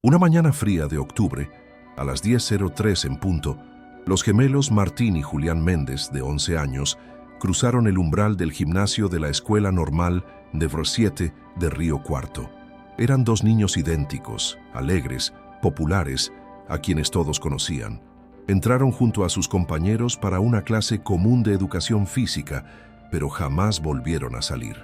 Una mañana fría de octubre, a las 10:03 en punto, los gemelos Martín y Julián Méndez, de 11 años, cruzaron el umbral del gimnasio de la Escuela Normal de 7 de Río Cuarto. Eran dos niños idénticos, alegres, populares, a quienes todos conocían. Entraron junto a sus compañeros para una clase común de educación física, pero jamás volvieron a salir.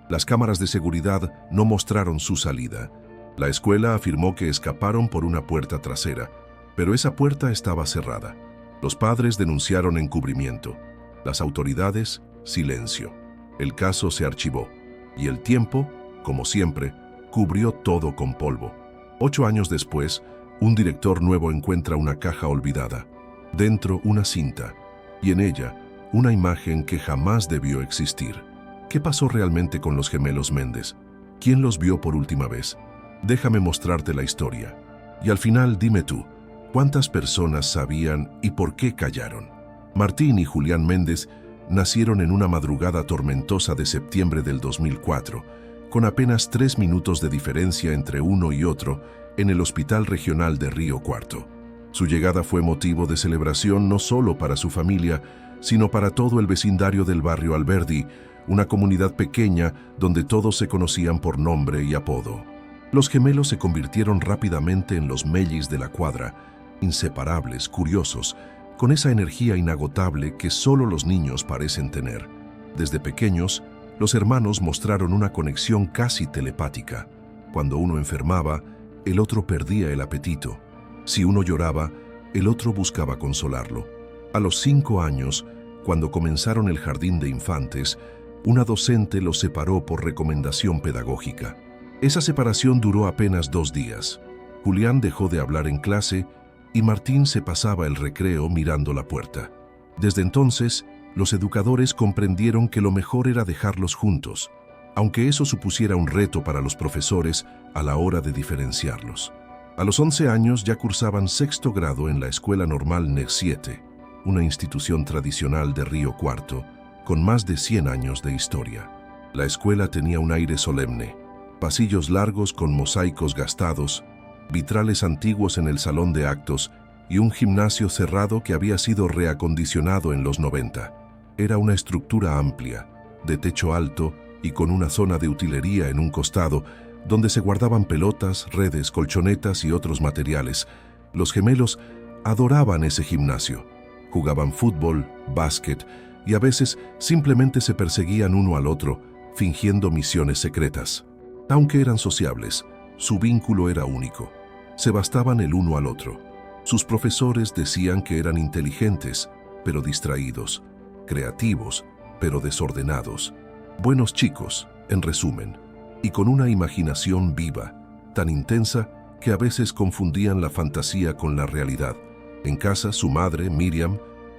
Las cámaras de seguridad no mostraron su salida. La escuela afirmó que escaparon por una puerta trasera, pero esa puerta estaba cerrada. Los padres denunciaron encubrimiento. Las autoridades, silencio. El caso se archivó, y el tiempo, como siempre, cubrió todo con polvo. 8 años después, un director nuevo encuentra una caja olvidada. Dentro una cinta, y en ella una imagen que jamás debió existir. ¿Qué pasó realmente con los gemelos Méndez? ¿Quién los vio por última vez? Déjame mostrarte la historia. Y al final dime tú, ¿cuántas personas sabían y por qué callaron? Martín y Julián Méndez nacieron en una madrugada tormentosa de septiembre del 2004, con apenas 3 minutos de diferencia entre uno y otro en el Hospital Regional de Río Cuarto. Su llegada fue motivo de celebración no solo para su familia, sino para todo el vecindario del barrio Alberdi, una comunidad pequeña donde todos se conocían por nombre y apodo. Los gemelos se convirtieron rápidamente en los mellis de la cuadra, inseparables, curiosos, con esa energía inagotable que solo los niños parecen tener. Desde pequeños, los hermanos mostraron una conexión casi telepática. Cuando uno enfermaba, el otro perdía el apetito. Si uno lloraba, el otro buscaba consolarlo. A los 5 años, cuando comenzaron el jardín de infantes, una docente los separó por recomendación pedagógica. Esa separación duró apenas 2 días. Julián dejó de hablar en clase y Martín se pasaba el recreo mirando la puerta. Desde entonces, los educadores comprendieron que lo mejor era dejarlos juntos, aunque eso supusiera un reto para los profesores a la hora de diferenciarlos. A los 11 años ya cursaban 6º grado en la Escuela Normal NEC 7, una institución tradicional de Río Cuarto, con más de 100 años de historia. La escuela tenía un aire solemne, pasillos largos con mosaicos gastados, vitrales antiguos en el salón de actos y un gimnasio cerrado que había sido reacondicionado en los 90. Era una estructura amplia, de techo alto y con una zona de utilería en un costado, donde se guardaban pelotas, redes, colchonetas y otros materiales. Los gemelos adoraban ese gimnasio. Jugaban fútbol, básquet y a veces simplemente se perseguían uno al otro, fingiendo misiones secretas. Aunque eran sociables, su vínculo era único. Se bastaban el uno al otro. Sus profesores decían que eran inteligentes, pero distraídos, creativos, pero desordenados. Buenos chicos, en resumen, y con una imaginación viva, tan intensa que a veces confundían la fantasía con la realidad. En casa, su madre, Miriam,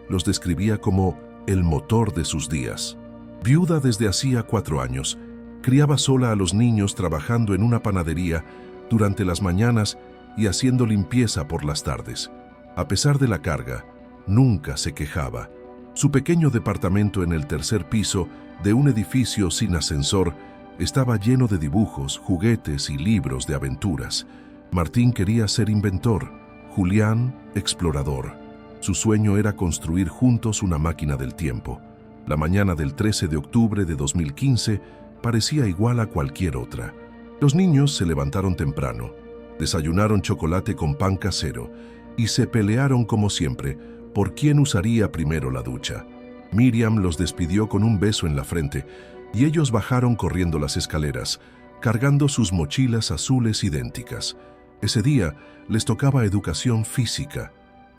los describía como el motor de sus días. Viuda desde hacía 4 años, criaba sola a los niños trabajando en una panadería durante las mañanas y haciendo limpieza por las tardes. A pesar de la carga, nunca se quejaba. Su pequeño departamento en el 3er piso de un edificio sin ascensor estaba lleno de dibujos, juguetes y libros de aventuras. Martín quería ser inventor, Julián, explorador. Su sueño era construir juntos una máquina del tiempo. La mañana del 13 de octubre de 2015 parecía igual a cualquier otra. Los niños se levantaron temprano, desayunaron chocolate con pan casero y se pelearon como siempre por quién usaría primero la ducha. Miriam los despidió con un beso en la frente y ellos bajaron corriendo las escaleras, cargando sus mochilas azules idénticas. Ese día les tocaba educación física.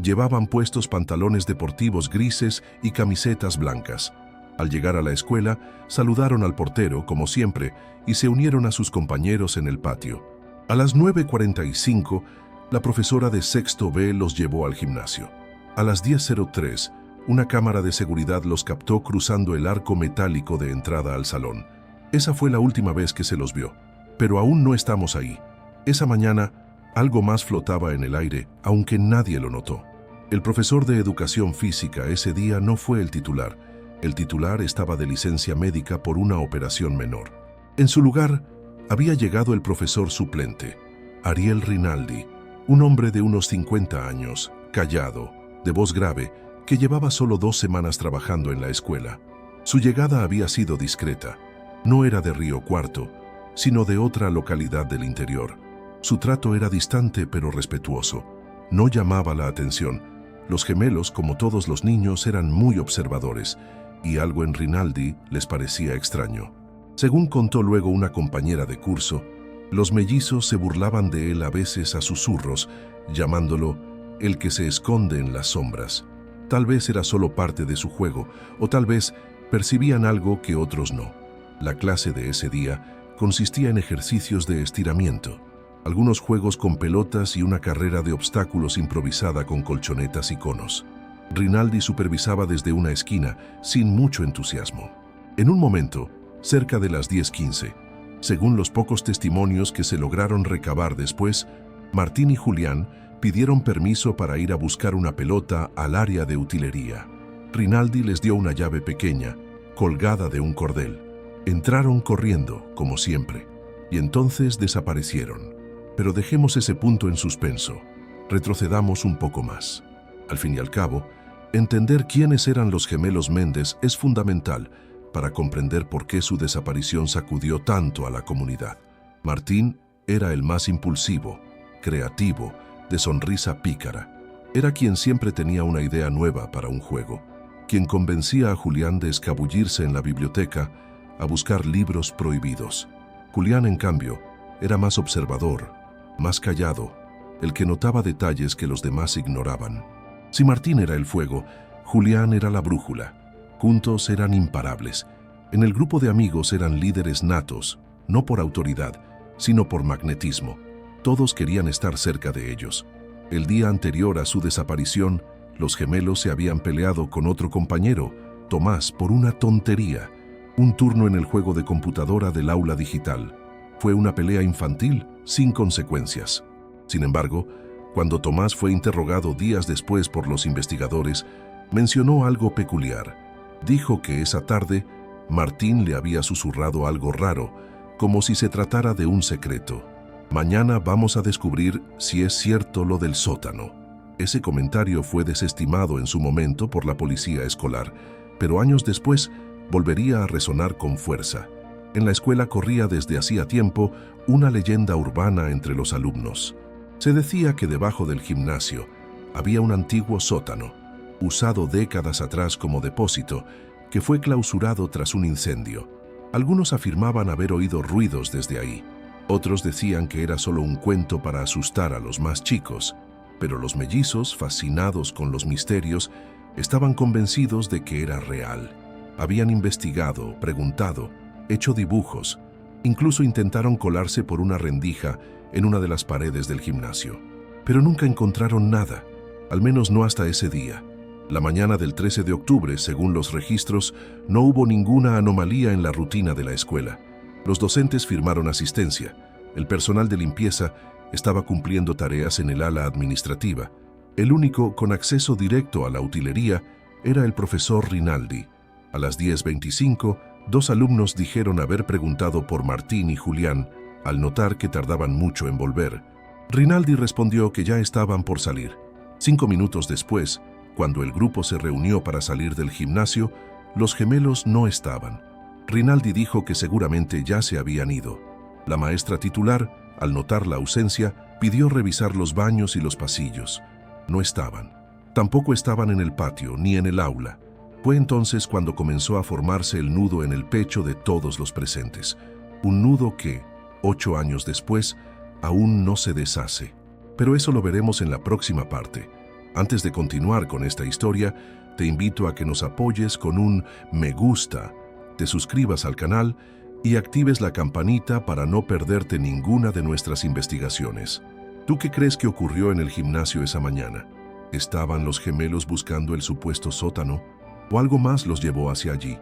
Llevaban puestos pantalones deportivos grises y camisetas blancas. Al llegar a la escuela, saludaron al portero, como siempre, y se unieron a sus compañeros en el patio. A las 9:45, la profesora de 6º B los llevó al gimnasio. A las 10:03, una cámara de seguridad los captó cruzando el arco metálico de entrada al salón. Esa fue la última vez que se los vio. Pero aún no estamos ahí. Esa mañana, algo más flotaba en el aire, aunque nadie lo notó. El profesor de educación física ese día no fue el titular. El titular estaba de licencia médica por una operación menor. En su lugar, había llegado el profesor suplente, Ariel Rinaldi, un hombre de unos 50 años, callado, de voz grave, que llevaba solo 2 semanas trabajando en la escuela. Su llegada había sido discreta. No era de Río Cuarto, sino de otra localidad del interior. Su trato era distante pero respetuoso. No llamaba la atención. Los gemelos, como todos los niños, eran muy observadores, y algo en Rinaldi les parecía extraño. Según contó luego una compañera de curso, los mellizos se burlaban de él a veces a susurros, llamándolo el que se esconde en las sombras. Tal vez era solo parte de su juego, o tal vez percibían algo que otros no. La clase de ese día consistía en ejercicios de estiramiento, algunos juegos con pelotas y una carrera de obstáculos improvisada con colchonetas y conos. Rinaldi supervisaba desde una esquina, sin mucho entusiasmo. En un momento, cerca de las 10:15, según los pocos testimonios que se lograron recabar después, Martín y Julián pidieron permiso para ir a buscar una pelota al área de utilería. Rinaldi les dio una llave pequeña, colgada de un cordel. Entraron corriendo, como siempre, y entonces desaparecieron. Pero dejemos ese punto en suspenso. Retrocedamos un poco más. Al fin y al cabo, entender quiénes eran los gemelos Méndez es fundamental para comprender por qué su desaparición sacudió tanto a la comunidad. Martín era el más impulsivo, creativo, de sonrisa pícara. Era quien siempre tenía una idea nueva para un juego, quien convencía a Julián de escabullirse en la biblioteca a buscar libros prohibidos. Julián, en cambio, era más observador, más callado, el que notaba detalles que los demás ignoraban. Si Martín era el fuego, Julián era la brújula. Juntos eran imparables. En el grupo de amigos eran líderes natos, no por autoridad, sino por magnetismo. Todos querían estar cerca de ellos. El día anterior a su desaparición, los gemelos se habían peleado con otro compañero, Tomás, por una tontería, un turno en el juego de computadora del aula digital. Fue una pelea infantil, sin consecuencias. Sin embargo, cuando Tomás fue interrogado días después por los investigadores, mencionó algo peculiar. Dijo que esa tarde Martín le había susurrado algo raro, como si se tratara de un secreto. Mañana vamos a descubrir si es cierto lo del sótano. Ese comentario fue desestimado en su momento por la policía escolar, pero años después volvería a resonar con fuerza. En la escuela corría desde hacía tiempo una leyenda urbana entre los alumnos. Se decía que debajo del gimnasio había un antiguo sótano, usado décadas atrás como depósito, que fue clausurado tras un incendio. Algunos afirmaban haber oído ruidos desde ahí. Otros decían que era solo un cuento para asustar a los más chicos, pero los mellizos, fascinados con los misterios, estaban convencidos de que era real. Habían investigado, preguntado, hecho dibujos, incluso intentaron colarse por una rendija en una de las paredes del gimnasio. Pero nunca encontraron nada, al menos no hasta ese día. La mañana del 13 de octubre, según los registros, no hubo ninguna anomalía en la rutina de la escuela. Los docentes firmaron asistencia. El personal de limpieza estaba cumpliendo tareas en el ala administrativa. El único con acceso directo a la utilería era el profesor Rinaldi. A las 10:25, 2 alumnos dijeron haber preguntado por Martín y Julián, al notar que tardaban mucho en volver. Rinaldi respondió que ya estaban por salir. 5 minutos después, cuando el grupo se reunió para salir del gimnasio, los gemelos no estaban. Rinaldi dijo que seguramente ya se habían ido. La maestra titular, al notar la ausencia, pidió revisar los baños y los pasillos. No estaban. Tampoco estaban en el patio ni en el aula. Fue entonces cuando comenzó a formarse el nudo en el pecho de todos los presentes. Un nudo que, 8 años después, aún no se deshace. Pero eso lo veremos en la próxima parte. Antes de continuar con esta historia, te invito a que nos apoyes con un me gusta, te suscribas al canal y actives la campanita para no perderte ninguna de nuestras investigaciones. ¿Tú qué crees que ocurrió en el gimnasio esa mañana? ¿Estaban los gemelos buscando el supuesto sótano o algo más los llevó hacia allí?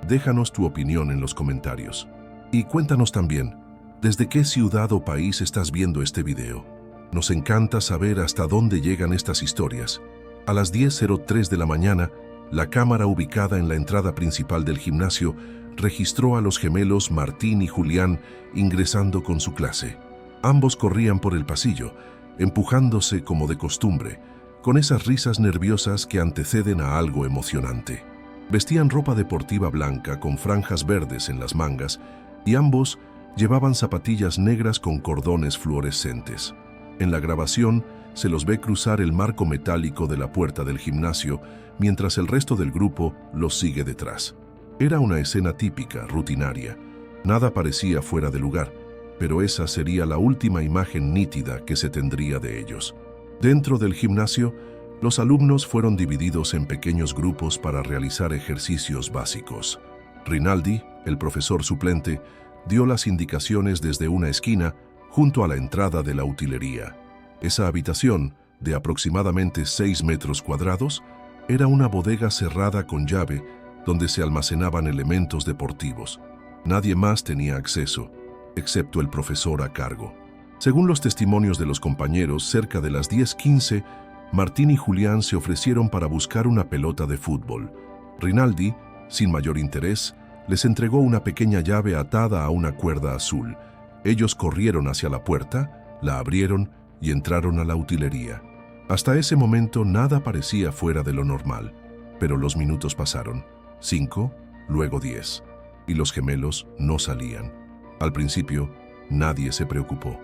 Déjanos tu opinión en los comentarios. Y cuéntanos también, ¿desde qué ciudad o país estás viendo este video? Nos encanta saber hasta dónde llegan estas historias. A las 10:03 de la mañana, la cámara ubicada en la entrada principal del gimnasio registró a los gemelos Martín y Julián ingresando con su clase. Ambos corrían por el pasillo, empujándose como de costumbre, con esas risas nerviosas que anteceden a algo emocionante. Vestían ropa deportiva blanca con franjas verdes en las mangas y ambos llevaban zapatillas negras con cordones fluorescentes. En la grabación se los ve cruzar el marco metálico de la puerta del gimnasio mientras el resto del grupo los sigue detrás. Era una escena típica, rutinaria. Nada parecía fuera de lugar, pero esa sería la última imagen nítida que se tendría de ellos. Dentro del gimnasio, los alumnos fueron divididos en pequeños grupos para realizar ejercicios básicos. Rinaldi, el profesor suplente, dio las indicaciones desde una esquina junto a la entrada de la utilería. Esa habitación, de aproximadamente 6 metros cuadrados, era una bodega cerrada con llave donde se almacenaban elementos deportivos. Nadie más tenía acceso, excepto el profesor a cargo. Según los testimonios de los compañeros, cerca de las 10:15, Martín y Julián se ofrecieron para buscar una pelota de fútbol. Rinaldi, sin mayor interés, les entregó una pequeña llave atada a una cuerda azul. Ellos corrieron hacia la puerta, la abrieron y entraron a la utilería. Hasta ese momento nada parecía fuera de lo normal, pero los minutos pasaron, 5, luego 10, y los gemelos no salían. Al principio, nadie se preocupó.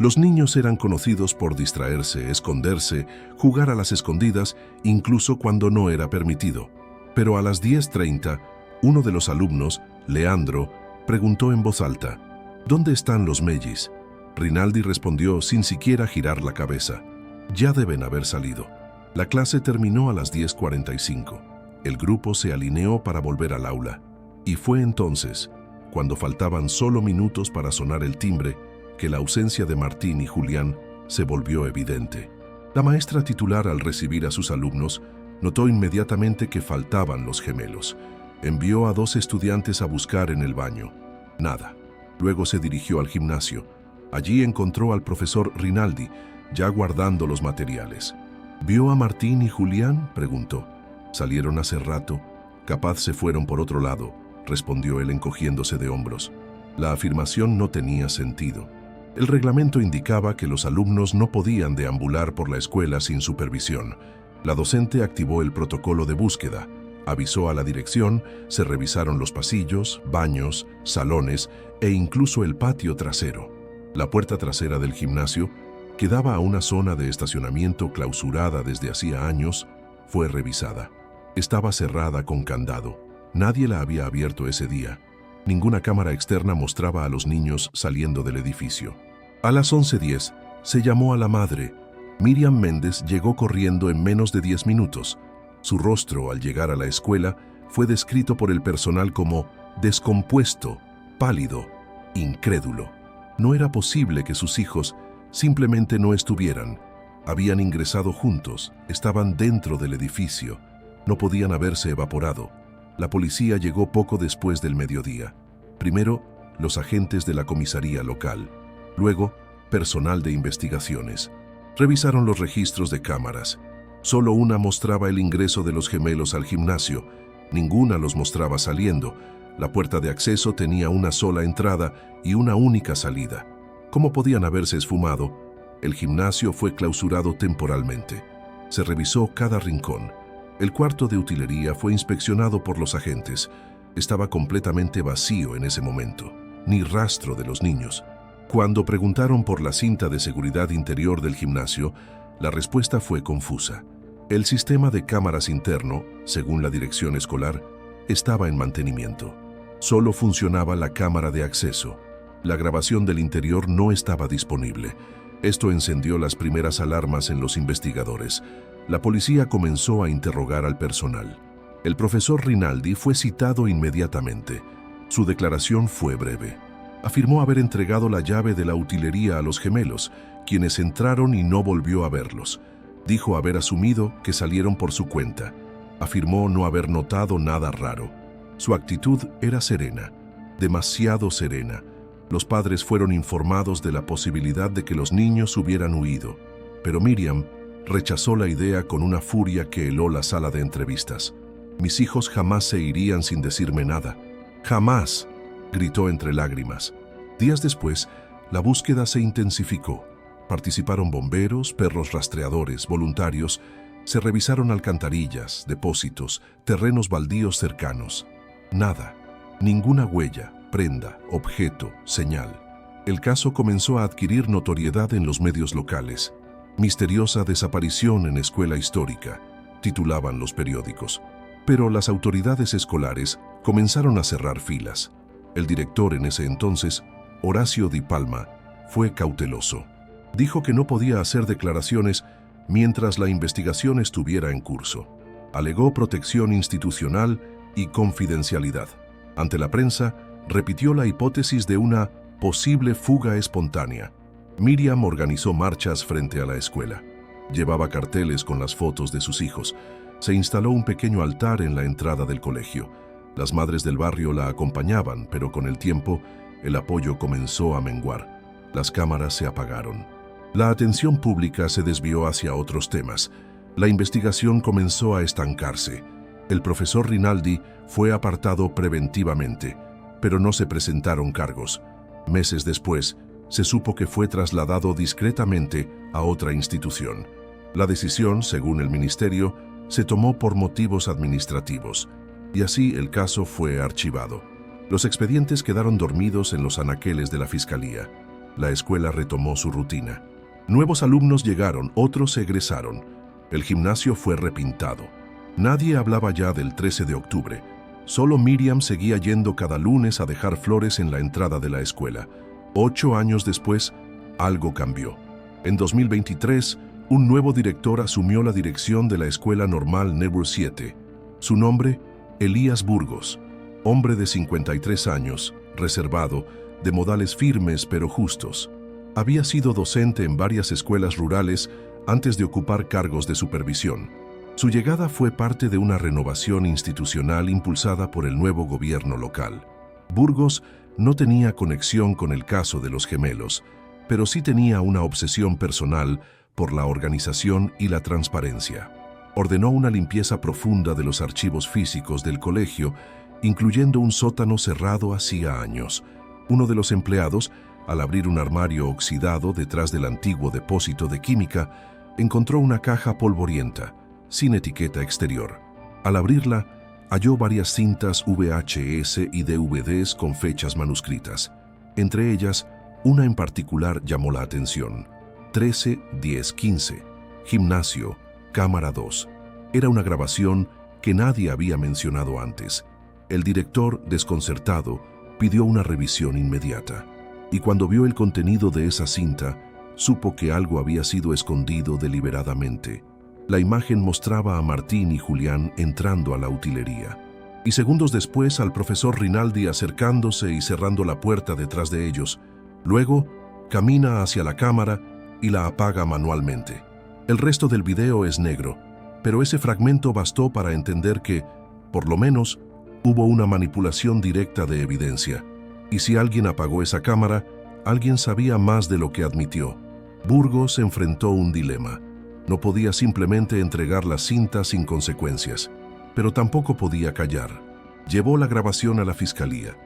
Los niños eran conocidos por distraerse, esconderse, jugar a las escondidas, incluso cuando no era permitido. Pero a las 10:30, uno de los alumnos, Leandro, preguntó en voz alta, ¿dónde están los mellis? Rinaldi respondió sin siquiera girar la cabeza, ya deben haber salido. La clase terminó a las 10:45. El grupo se alineó para volver al aula. Y fue entonces, cuando faltaban solo minutos para sonar el timbre, que la ausencia de Martín y Julián se volvió evidente. La maestra titular, al recibir a sus alumnos, notó inmediatamente que faltaban los gemelos. Envió a 2 estudiantes a buscar en el baño. Nada. Luego se dirigió al gimnasio. Allí encontró al profesor Rinaldi, ya guardando los materiales. ¿Vio a Martín y Julián?, preguntó. Salieron hace rato. Capaz se fueron por otro lado, respondió él encogiéndose de hombros. La afirmación no tenía sentido. El reglamento indicaba que los alumnos no podían deambular por la escuela sin supervisión. La docente activó el protocolo de búsqueda, avisó a la dirección, se revisaron los pasillos, baños, salones e incluso el patio trasero. La puerta trasera del gimnasio, que daba a una zona de estacionamiento clausurada desde hacía años, fue revisada. Estaba cerrada con candado. Nadie la había abierto ese día. Ninguna cámara externa mostraba a los niños saliendo del edificio. A las 11:10 se llamó a la madre. Miriam Méndez llegó corriendo en menos de 10 minutos. Su rostro, al llegar a la escuela, fue descrito por el personal como descompuesto, pálido, incrédulo. No era posible que sus hijos simplemente no estuvieran. Habían ingresado juntos, estaban dentro del edificio. No podían haberse evaporado. La policía llegó poco después del mediodía. Primero, los agentes de la comisaría local. Luego, personal de investigaciones. Revisaron los registros de cámaras. Solo una mostraba el ingreso de los gemelos al gimnasio. Ninguna los mostraba saliendo. La puerta de acceso tenía una sola entrada y una única salida. ¿Cómo podían haberse esfumado? El gimnasio fue clausurado temporalmente. Se revisó cada rincón. El cuarto de utilería fue inspeccionado por los agentes. Estaba completamente vacío en ese momento. Ni rastro de los niños. Cuando preguntaron por la cinta de seguridad interior del gimnasio, la respuesta fue confusa. El sistema de cámaras interno, según la dirección escolar, estaba en mantenimiento. Solo funcionaba la cámara de acceso. La grabación del interior no estaba disponible. Esto encendió las primeras alarmas en los investigadores. La policía comenzó a interrogar al personal. El profesor Rinaldi fue citado inmediatamente. Su declaración fue breve. Afirmó haber entregado la llave de la utilería a los gemelos, quienes entraron y no volvió a verlos. Dijo haber asumido que salieron por su cuenta. Afirmó no haber notado nada raro. Su actitud era serena, demasiado serena. Los padres fueron informados de la posibilidad de que los niños hubieran huido, pero Miriam rechazó la idea con una furia que heló la sala de entrevistas. Mis hijos jamás se irían sin decirme nada. ¡Jamás!, gritó entre lágrimas. Días después, La búsqueda se intensificó. Participaron bomberos, perros rastreadores, voluntarios. Se revisaron alcantarillas, depósitos, terrenos baldíos cercanos. Nada, ninguna huella, prenda, objeto, señal. El caso comenzó a adquirir notoriedad en los medios locales. Misteriosa desaparición en escuela histórica, titulaban los periódicos. Pero las autoridades escolares comenzaron a cerrar filas. El director en ese entonces, Horacio Di Palma, fue cauteloso. Dijo que no podía hacer declaraciones mientras la investigación estuviera en curso. Alegó protección institucional y confidencialidad. Ante la prensa, repitió la hipótesis de una posible fuga espontánea. Miriam organizó marchas frente a la escuela. Llevaba carteles con las fotos de sus hijos. Se instaló un pequeño altar en la entrada del colegio. Las madres del barrio la acompañaban, pero con el tiempo, el apoyo comenzó a menguar. Las cámaras se apagaron. La atención pública se desvió hacia otros temas. La investigación comenzó a estancarse. El profesor Rinaldi fue apartado preventivamente, pero no se presentaron cargos. Meses después, se supo que fue trasladado discretamente a otra institución. La decisión, según el ministerio, se tomó por motivos administrativos, y así el caso fue archivado. Los expedientes quedaron dormidos en los anaqueles de la fiscalía. La escuela retomó su rutina. Nuevos alumnos llegaron, otros egresaron. El gimnasio fue repintado. Nadie hablaba ya del 13 de octubre. Solo Miriam seguía yendo cada lunes a dejar flores en la entrada de la escuela. 8 años después, algo cambió. En 2023, un nuevo director asumió la dirección de la Escuela Normal Nebur 7. Su nombre, Elías Burgos, hombre de 53 años, reservado, de modales firmes pero justos. Había sido docente en varias escuelas rurales antes de ocupar cargos de supervisión. Su llegada fue parte de una renovación institucional impulsada por el nuevo gobierno local. Burgos no tenía conexión con el caso de los gemelos, pero sí tenía una obsesión personal por la organización y la transparencia. Ordenó una limpieza profunda de los archivos físicos del colegio, incluyendo un sótano cerrado hacía años. Uno de los empleados, al abrir un armario oxidado detrás del antiguo depósito de química, encontró una caja polvorienta, sin etiqueta exterior. Al abrirla, halló varias cintas VHS y DVDs con fechas manuscritas. Entre ellas, una en particular llamó la atención. 13-10-15, Gimnasio, Cámara 2. Era una grabación que nadie había mencionado antes. El director, desconcertado, pidió una revisión inmediata. Y cuando vio el contenido de esa cinta, supo que algo había sido escondido deliberadamente. La imagen mostraba a Martín y Julián entrando a la utilería. Y segundos después al profesor Rinaldi acercándose y cerrando la puerta detrás de ellos. Luego, camina hacia la cámara y la apaga manualmente. El resto del video es negro, pero ese fragmento bastó para entender que, por lo menos, hubo una manipulación directa de evidencia. Y si alguien apagó esa cámara, alguien sabía más de lo que admitió. Burgos enfrentó un dilema. No podía simplemente entregar la cinta sin consecuencias, pero tampoco podía callar. Llevó la grabación a la fiscalía.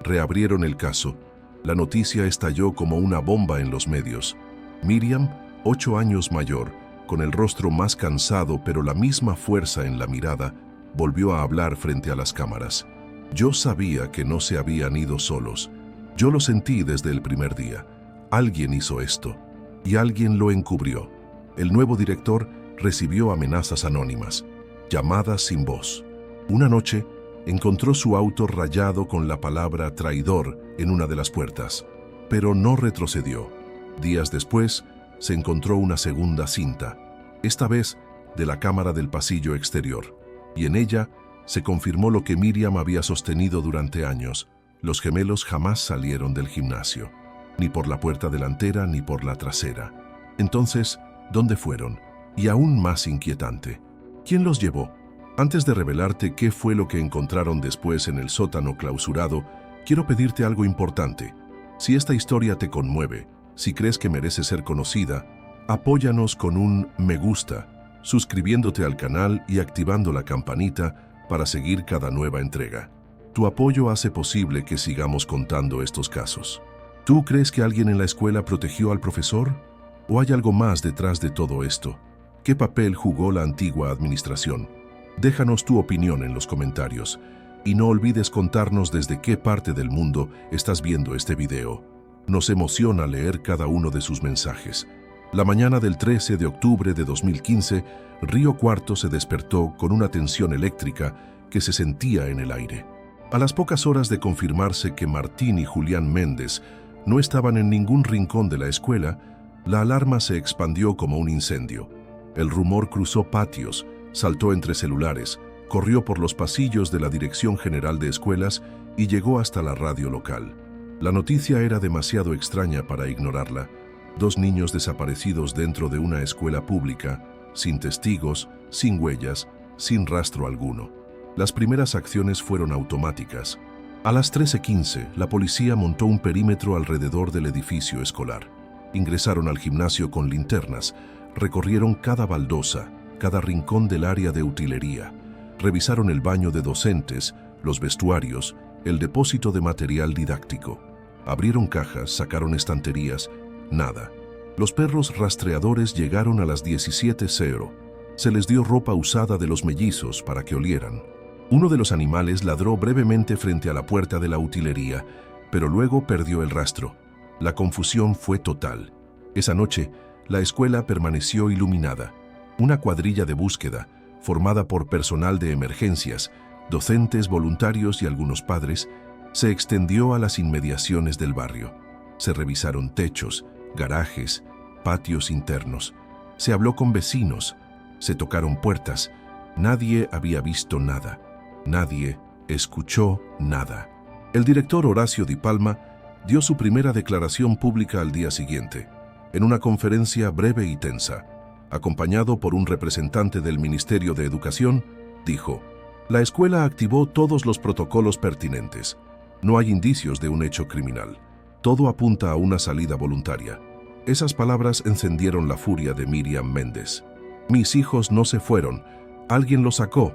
Reabrieron el caso. La noticia estalló como una bomba en los medios. Miriam, 8 años mayor, con el rostro más cansado pero la misma fuerza en la mirada, volvió a hablar frente a las cámaras. Yo sabía que no se habían ido solos. Yo lo sentí desde el primer día. Alguien hizo esto, y alguien lo encubrió. El nuevo director recibió amenazas anónimas, llamadas sin voz. Una noche, encontró su auto rayado con la palabra traidor en una de las puertas, pero no retrocedió. Días después, se encontró una segunda cinta, esta vez de la cámara del pasillo exterior, y en ella se confirmó lo que Miriam había sostenido durante años. Los gemelos jamás salieron del gimnasio, ni por la puerta delantera ni por la trasera. Entonces, ¿dónde fueron? Y aún más inquietante, ¿quién los llevó? Antes de revelarte qué fue lo que encontraron después en el sótano clausurado, quiero pedirte algo importante. Si esta historia te conmueve, si crees que merece ser conocida, apóyanos con un me gusta, suscribiéndote al canal y activando la campanita para seguir cada nueva entrega. Tu apoyo hace posible que sigamos contando estos casos. ¿Tú crees que alguien en la escuela protegió al profesor? ¿O hay algo más detrás de todo esto? ¿Qué papel jugó la antigua administración? Déjanos tu opinión en los comentarios y no olvides contarnos desde qué parte del mundo estás viendo este video. Nos emociona leer cada uno de sus mensajes. La mañana del 13 de octubre de 2015, Río Cuarto se despertó con una tensión eléctrica que se sentía en el aire. A las pocas horas de confirmarse que Martín y Julián Méndez no estaban en ningún rincón de la escuela, la alarma se expandió como un incendio. El rumor cruzó patios, saltó entre celulares, corrió por los pasillos de la Dirección General de Escuelas y llegó hasta la radio local. La noticia era demasiado extraña para ignorarla. 2 niños desaparecidos dentro de una escuela pública, sin testigos, sin huellas, sin rastro alguno. Las primeras acciones fueron automáticas. A las 13:15, la policía montó un perímetro alrededor del edificio escolar. Ingresaron al gimnasio con linternas, recorrieron cada baldosa, cada rincón del área de utilería, revisaron el baño de docentes, los vestuarios, el depósito de material didáctico. Abrieron cajas, sacaron estanterías, nada. Los perros rastreadores llegaron a las 17:00. Se les dio ropa usada de los mellizos para que olieran. Uno de los animales ladró brevemente frente a la puerta de la utilería, pero luego perdió el rastro. La confusión fue total. Esa noche, la escuela permaneció iluminada. Una cuadrilla de búsqueda, formada por personal de emergencias, docentes, voluntarios y algunos padres, se extendió a las inmediaciones del barrio. Se revisaron techos, garajes, patios internos. Se habló con vecinos, se tocaron puertas. Nadie había visto nada. Nadie escuchó nada. El director Horacio Di Palma dio su primera declaración pública al día siguiente, en una conferencia breve y tensa. Acompañado por un representante del Ministerio de Educación, dijo: «La escuela activó todos los protocolos pertinentes. No hay indicios de un hecho criminal. Todo apunta a una salida voluntaria». Esas palabras encendieron la furia de Miriam Méndez. «Mis hijos no se fueron. Alguien los sacó»,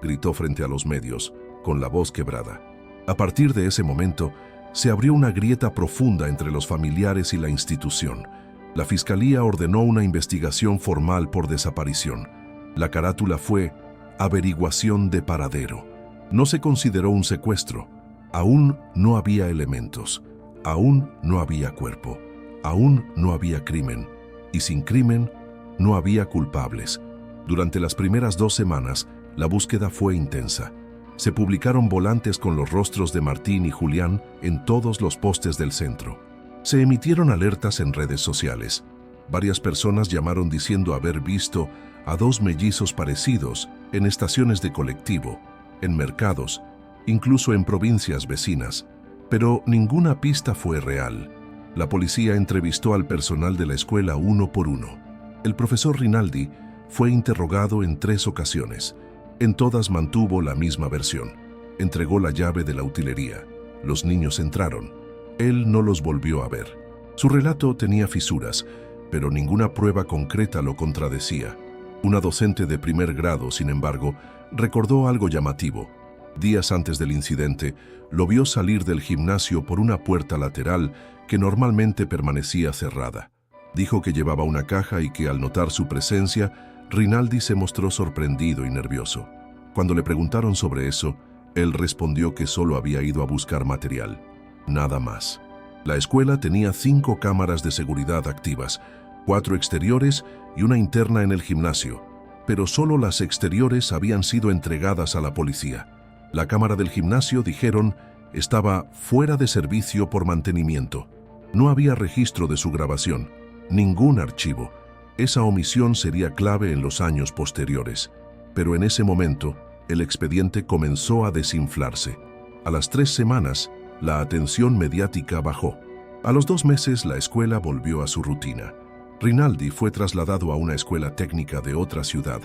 gritó frente a los medios, con la voz quebrada. A partir de ese momento, se abrió una grieta profunda entre los familiares y la institución. La Fiscalía ordenó una investigación formal por desaparición. La carátula fue «Averiguación de paradero». No se consideró un secuestro. Aún no había elementos. Aún no había cuerpo. Aún no había crimen. Y sin crimen, no había culpables. Durante las primeras 2 semanas, la búsqueda fue intensa. Se publicaron volantes con los rostros de Martín y Julián en todos los postes del centro. Se emitieron alertas en redes sociales. Varias personas llamaron diciendo haber visto a 2 mellizos parecidos en estaciones de colectivo, en mercados, incluso en provincias vecinas. Pero ninguna pista fue real. La policía entrevistó al personal de la escuela uno por uno. El profesor Rinaldi fue interrogado en 3 ocasiones. En todas mantuvo la misma versión. Entregó la llave de la utilería. Los niños entraron. Él no los volvió a ver. Su relato tenía fisuras, pero ninguna prueba concreta lo contradecía. Una docente de primer grado, sin embargo, recordó algo llamativo. Días antes del incidente, lo vio salir del gimnasio por una puerta lateral que normalmente permanecía cerrada. Dijo que llevaba una caja y que al notar su presencia, Rinaldi se mostró sorprendido y nervioso. Cuando le preguntaron sobre eso, él respondió que solo había ido a buscar material. Nada más. La escuela tenía 5 cámaras de seguridad activas, 4 exteriores y una interna en el gimnasio, pero solo las exteriores habían sido entregadas a la policía. La cámara del gimnasio, dijeron, estaba fuera de servicio por mantenimiento. No había registro de su grabación, ningún archivo. Esa omisión sería clave en los años posteriores. Pero en ese momento, el expediente comenzó a desinflarse. A las 3 semanas, la atención mediática bajó. A los 2 meses, la escuela volvió a su rutina. Rinaldi fue trasladado a una escuela técnica de otra ciudad.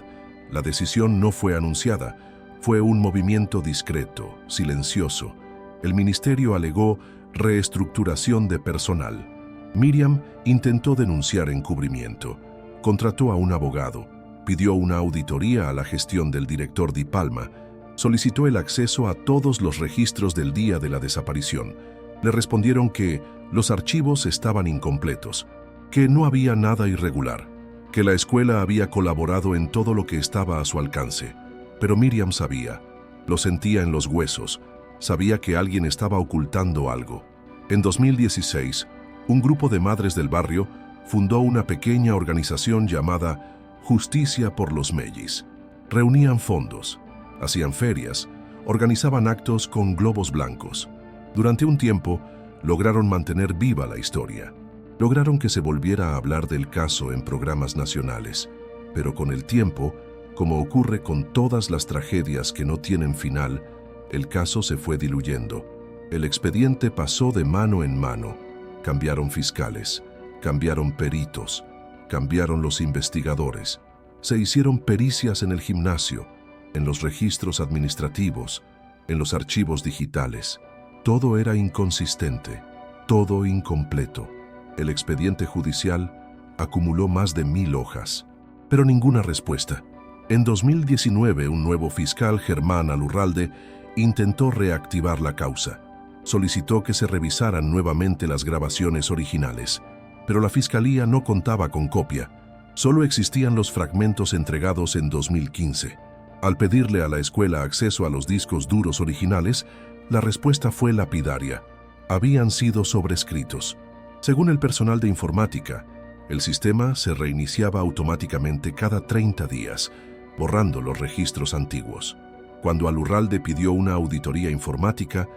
La decisión no fue anunciada. Fue un movimiento discreto, silencioso. El ministerio alegó reestructuración de personal. Miriam intentó denunciar encubrimiento. Contrató a un abogado, pidió una auditoría a la gestión del director Di Palma, solicitó el acceso a todos los registros del día de la desaparición. Le respondieron que los archivos estaban incompletos, que no había nada irregular, que la escuela había colaborado en todo lo que estaba a su alcance. Pero Miriam sabía, lo sentía en los huesos, sabía que alguien estaba ocultando algo. En 2016, un grupo de madres del barrio fundó una pequeña organización llamada Justicia por los Mellis. Reunían fondos, hacían ferias, organizaban actos con globos blancos. Durante un tiempo, lograron mantener viva la historia. Lograron que se volviera a hablar del caso en programas nacionales. Pero con el tiempo, como ocurre con todas las tragedias que no tienen final, el caso se fue diluyendo. El expediente pasó de mano en mano. Cambiaron fiscales, cambiaron peritos, cambiaron los investigadores. Se hicieron pericias en el gimnasio, en los registros administrativos, en los archivos digitales. Todo era inconsistente, todo incompleto. El expediente judicial acumuló más de 1000 hojas, pero ninguna respuesta. En 2019, un nuevo fiscal, Germán Alurralde, intentó reactivar la causa. Solicitó que se revisaran nuevamente las grabaciones originales, pero la fiscalía no contaba con copia. Solo existían los fragmentos entregados en 2015. Al pedirle a la escuela acceso a los discos duros originales, la respuesta fue lapidaria. Habían sido sobrescritos. Según el personal de informática, el sistema se reiniciaba automáticamente cada 30 días, borrando los registros antiguos. Cuando Alurralde pidió una auditoría informática,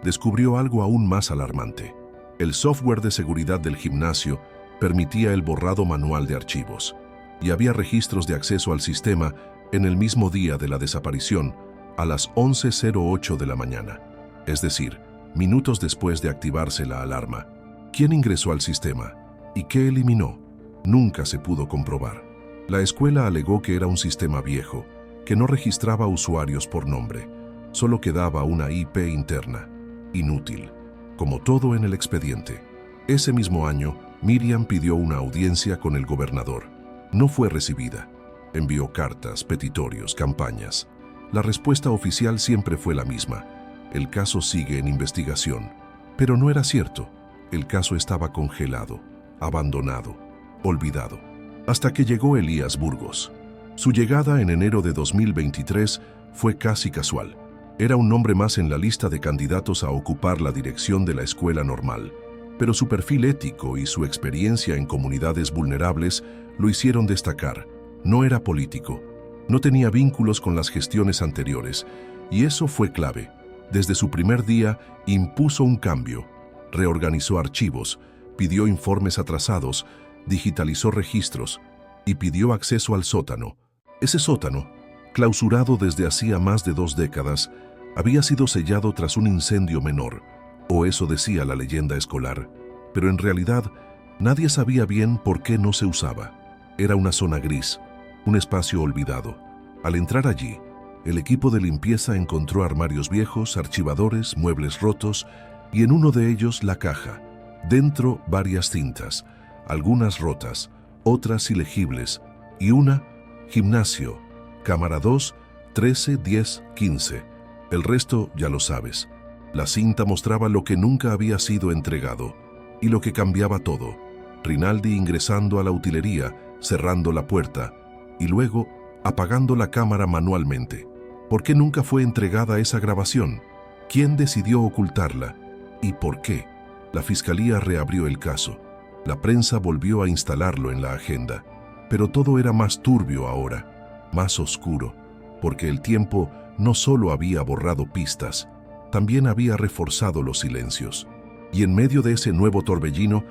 descubrió algo aún más alarmante. El software de seguridad del gimnasio permitía el borrado manual de archivos, y había registros de acceso al sistema en el mismo día de la desaparición, a las 11:08 de la mañana, es decir, minutos después de activarse la alarma. ¿Quién ingresó al sistema y qué eliminó? Nunca se pudo comprobar. La escuela alegó que era un sistema viejo, que no registraba usuarios por nombre, solo quedaba una IP interna. Inútil, como todo en el expediente. Ese mismo año, Miriam pidió una audiencia con el gobernador. No fue recibida. Envió cartas, petitorios, campañas. La respuesta oficial siempre fue la misma. El caso sigue en investigación. Pero no era cierto. El caso estaba congelado, abandonado, olvidado. Hasta que llegó Elías Burgos. Su llegada en enero de 2023 fue casi casual. Era un nombre más en la lista de candidatos a ocupar la dirección de la escuela normal, pero su perfil ético y su experiencia en comunidades vulnerables lo hicieron destacar. No era político, no tenía vínculos con las gestiones anteriores, y eso fue clave. Desde su primer día impuso un cambio, reorganizó archivos, pidió informes atrasados, digitalizó registros y pidió acceso al sótano. Ese sótano, clausurado desde hacía más de 2 décadas, había sido sellado tras un incendio menor, o eso decía la leyenda escolar, pero en realidad nadie sabía bien por qué no se usaba. Era una zona gris, un espacio olvidado. Al entrar allí, el equipo de limpieza encontró armarios viejos, archivadores, muebles rotos y en uno de ellos la caja. Dentro varias cintas, algunas rotas, otras ilegibles y una, gimnasio, cámara 2, 13, 10, 15. El resto ya lo sabes. La cinta mostraba lo que nunca había sido entregado y lo que cambiaba todo. Rinaldi ingresando a la utilería, cerrando la puerta y luego apagando la cámara manualmente. ¿Por qué nunca fue entregada esa grabación? ¿Quién decidió ocultarla? ¿Y por qué? La fiscalía reabrió el caso. La prensa volvió a instalarlo en la agenda. Pero todo era más turbio ahora, más oscuro, porque el tiempo no solo había borrado pistas, también había reforzado los silencios. Y en medio de ese nuevo torbellino,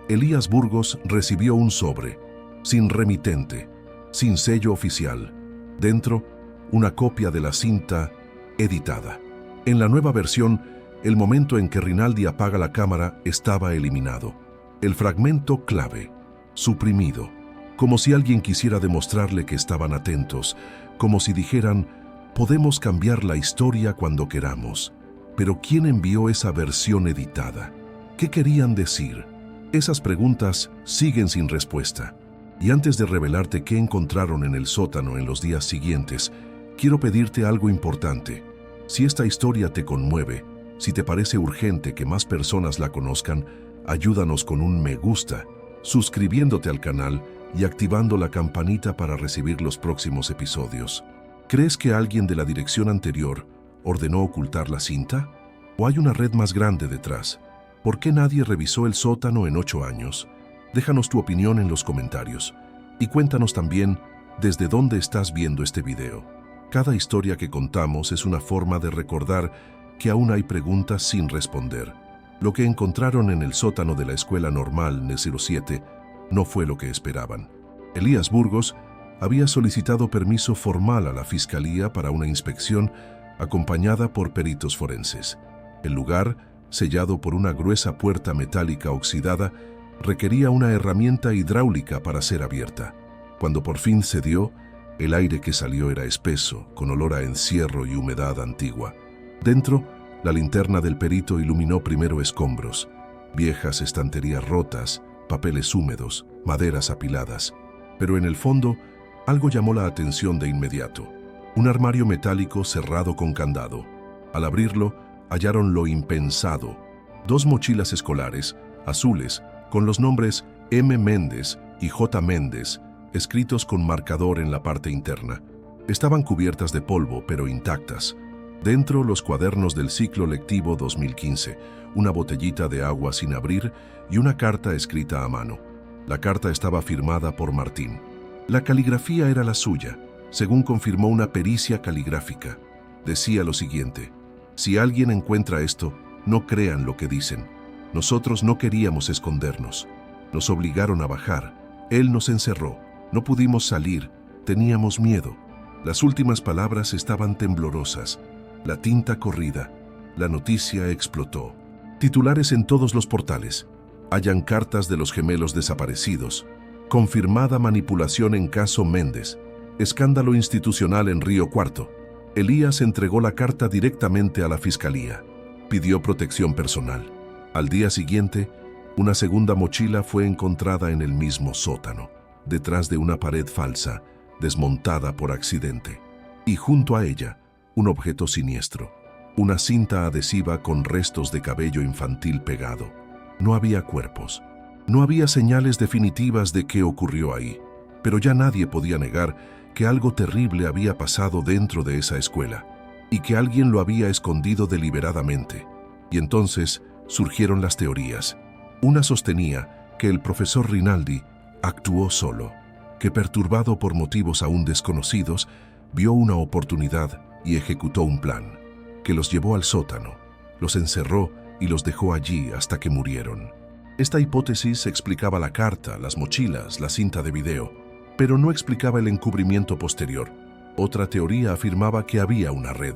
Elías Burgos recibió un sobre, sin remitente, sin sello oficial. Dentro, una copia de la cinta editada. En la nueva versión, el momento en que Rinaldi apaga la cámara estaba eliminado. El fragmento clave, suprimido, como si alguien quisiera demostrarle que estaban atentos, como si dijeran: podemos cambiar la historia cuando queramos. Pero ¿quién envió esa versión editada? ¿Qué querían decir? Esas preguntas siguen sin respuesta. Y antes de revelarte qué encontraron en el sótano en los días siguientes, quiero pedirte algo importante. Si esta historia te conmueve, Si te parece urgente que más personas la conozcan, ayúdanos con un me gusta, suscribiéndote al canal y activando la campanita para recibir los próximos episodios. ¿Crees que alguien de la dirección anterior ordenó ocultar la cinta? ¿O hay una red más grande detrás? ¿Por qué nadie revisó el sótano en 8 años? Déjanos tu opinión en los comentarios y cuéntanos también desde dónde estás viendo este video. Cada historia que contamos es una forma de recordar que aún hay preguntas sin responder. Lo que encontraron en el sótano de la Escuela Normal N07 no fue lo que esperaban. Elías Burgos había solicitado permiso formal a la Fiscalía para una inspección acompañada por peritos forenses. El lugar, sellado por una gruesa puerta metálica oxidada, requería una herramienta hidráulica para ser abierta. Cuando por fin se dio, el aire que salió era espeso, con olor a encierro y humedad antigua. Dentro, la linterna del perito iluminó primero escombros, viejas estanterías rotas, papeles húmedos, maderas apiladas. Pero en el fondo, algo llamó la atención de inmediato. Un armario metálico cerrado con candado. Al abrirlo, hallaron lo impensado. 2 mochilas escolares, azules, con los nombres M. Méndez y J. Méndez, escritos con marcador en la parte interna. Estaban cubiertas de polvo, pero intactas. Dentro, los cuadernos del ciclo lectivo 2015, una botellita de agua sin abrir y una carta escrita a mano. La carta estaba firmada por Martín. La caligrafía era la suya, según confirmó una pericia caligráfica. Decía lo siguiente: si alguien encuentra esto, no crean lo que dicen. Nosotros no queríamos escondernos. Nos obligaron a bajar. Él nos encerró. No pudimos salir. Teníamos miedo. Las últimas palabras estaban temblorosas. La tinta corrida. La noticia explotó. Titulares en todos los portales. Hallan cartas de los gemelos desaparecidos. Confirmada manipulación en caso Méndez. Escándalo institucional en Río Cuarto. Elías entregó la carta directamente a la Fiscalía. Pidió protección personal. Al día siguiente, una segunda mochila fue encontrada en el mismo sótano, detrás de una pared falsa, desmontada por accidente. Y junto a ella, un objeto siniestro, una cinta adhesiva con restos de cabello infantil pegado. No había cuerpos, no había señales definitivas de qué ocurrió ahí, pero ya nadie podía negar que algo terrible había pasado dentro de esa escuela y que alguien lo había escondido deliberadamente. Y entonces surgieron las teorías. Una sostenía que el profesor Rinaldi actuó solo, que perturbado por motivos aún desconocidos, vio una oportunidad y ejecutó un plan, que los llevó al sótano, los encerró y los dejó allí hasta que murieron. Esta hipótesis explicaba la carta, las mochilas, la cinta de video, pero no explicaba el encubrimiento posterior. Otra teoría afirmaba que había una red,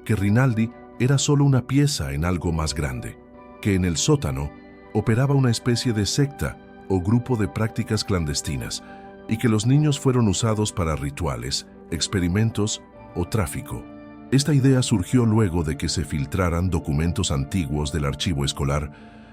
que Rinaldi era solo una pieza en algo más grande, que en el sótano operaba una especie de secta o grupo de prácticas clandestinas y que los niños fueron usados para rituales, experimentos o tráfico. Esta idea surgió luego de que se filtraran documentos antiguos del archivo escolar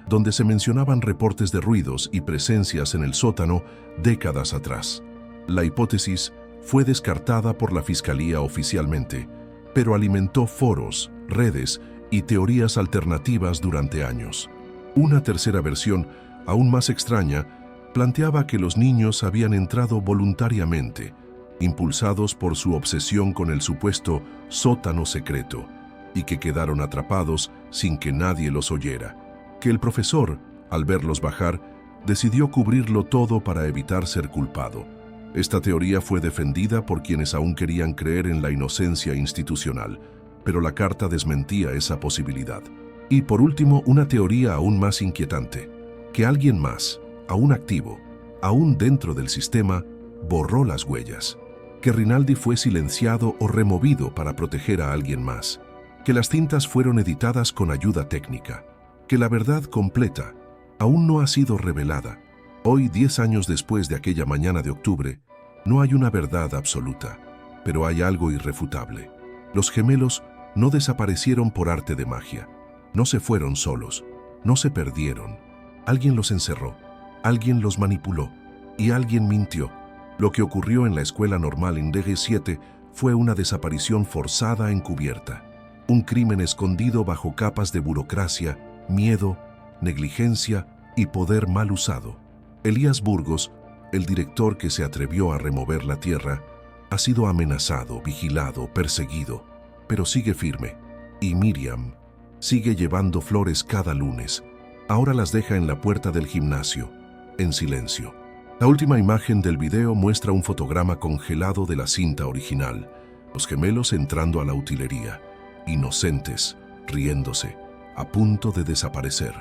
donde se mencionaban reportes de ruidos y presencias en el sótano décadas atrás. La hipótesis fue descartada por la Fiscalía oficialmente, pero alimentó foros, redes y teorías alternativas durante años. Una tercera versión, aún más extraña, planteaba que los niños habían entrado voluntariamente, impulsados por su obsesión con el supuesto sótano secreto, y que quedaron atrapados sin que nadie los oyera. Que el profesor, al verlos bajar, decidió cubrirlo todo para evitar ser culpado. Esta teoría fue defendida por quienes aún querían creer en la inocencia institucional, pero la carta desmentía esa posibilidad. Y por último, una teoría aún más inquietante, que alguien más, aún activo, aún dentro del sistema, borró las huellas, que Rinaldi fue silenciado o removido para proteger a alguien más, que las cintas fueron editadas con ayuda técnica, que la verdad completa aún no ha sido revelada. Hoy, 10 años después de aquella mañana de octubre, no hay una verdad absoluta, pero hay algo irrefutable. Los gemelos no desaparecieron por arte de magia, no se fueron solos, no se perdieron. Alguien los encerró, alguien los manipuló y alguien mintió. Lo que ocurrió en la escuela normal en DG7 fue una desaparición forzada encubierta. Un crimen escondido bajo capas de burocracia, miedo, negligencia y poder mal usado. Elías Burgos, el director que se atrevió a remover la tierra, ha sido amenazado, vigilado, perseguido, pero sigue firme. Y Miriam sigue llevando flores cada lunes. Ahora las deja en la puerta del gimnasio, en silencio. La última imagen del video muestra un fotograma congelado de la cinta original, los gemelos entrando a la utilería, inocentes, riéndose, a punto de desaparecer.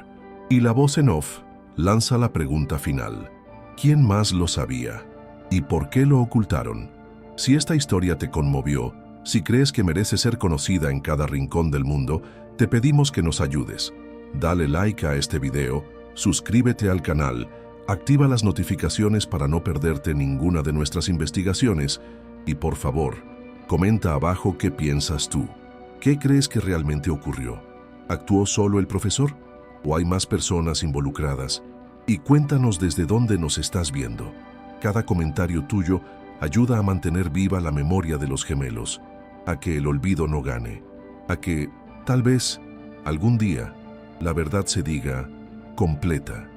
Y la voz en off lanza la pregunta final. ¿Quién más lo sabía? ¿Y por qué lo ocultaron? Si esta historia te conmovió, si crees que merece ser conocida en cada rincón del mundo, te pedimos que nos ayudes. Dale like a este video, suscríbete al canal, activa las notificaciones para no perderte ninguna de nuestras investigaciones y por favor, comenta abajo qué piensas tú. ¿Qué crees que realmente ocurrió? ¿Actuó solo el profesor? ¿O hay más personas involucradas? Y cuéntanos desde dónde nos estás viendo. Cada comentario tuyo ayuda a mantener viva la memoria de los gemelos, a que el olvido no gane, a que, tal vez, algún día, la verdad se diga completa.